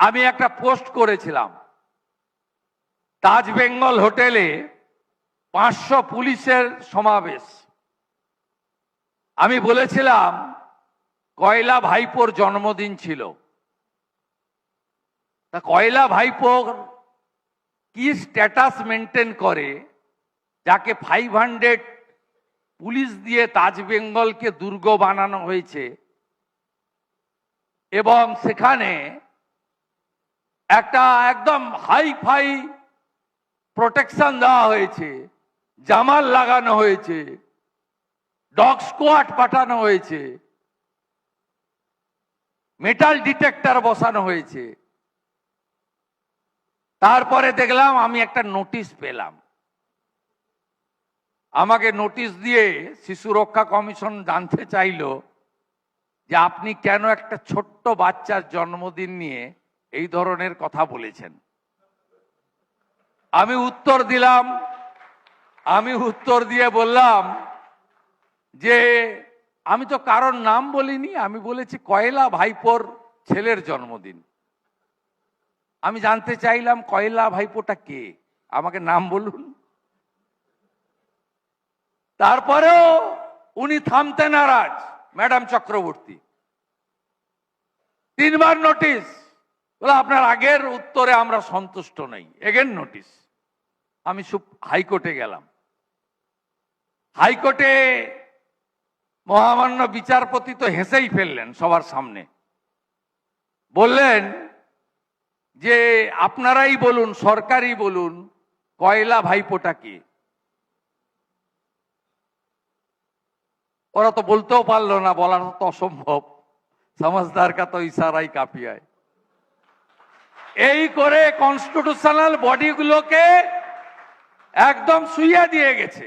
আমি একটা পোস্ট করেছিলাম, তাজ বেঙ্গল হোটেলে 500 পুলিশের সমাবেশ। আমি বলেছিলাম কয়লা ভাইপোর জন্মদিন ছিল, তা কয়লা ভাইপোর কি স্ট্যাটাস মেনটেন করে যাকে 500 পুলিশ দিয়ে তাজ বেঙ্গলকে দুর্গ বানানো হয়েছে এবং সেখানে একটা একদম হাই ফাই প্রোটেকশন দেওয়া হয়েছে, জামাল লাগানো হয়েছে, ডগ স্কোয়াড পাঠানো হয়েছে, মেটাল ডিটেক্টর বসানো হয়েছে। তারপরে দেখলাম আমি একটা নোটিশ পেলাম, আমাকে নোটিশ দিয়ে শিশু রক্ষা কমিশন জানতে চাইল যে আপনি কেন একটা ছোট্ট বাচ্চার জন্মদিন নিয়ে এই ধরনের কথা বলেছেন। আমি উত্তর দিয়ে বললাম যে আমি তো কারোর নাম বলিনি, আমি বলেছি কয়লা ভাইপোর ছেলের জন্মদিন। আমি জানতে চাইলাম কয়লা ভাইপোটা কে, আমাকে নাম বলুন। তারপরেও উনি থামতে নারাজ, ম্যাডাম চক্রবর্তী। 3 বার নোটিশ, বলে আপনার আগের উত্তরে আমরা সন্তুষ্ট নই, এগেন নোটিশ। আমি হাইকোর্টে গেলাম। হাইকোর্টে মহামান্য বিচারপতি তো হেসেই ফেললেন সবার সামনে, বললেন যে আপনারাই বলুন, সরকারই বলুন কয়লা ভাইপোটা কি। ওরা তো বলতেও পারলো না, বলার তো অসম্ভব, समझदार का तो इशाराई काफी है। এই করে কনস্টিটিউশনাল বডিগুলোকে একদম শুইয়ে দিয়ে গেছে।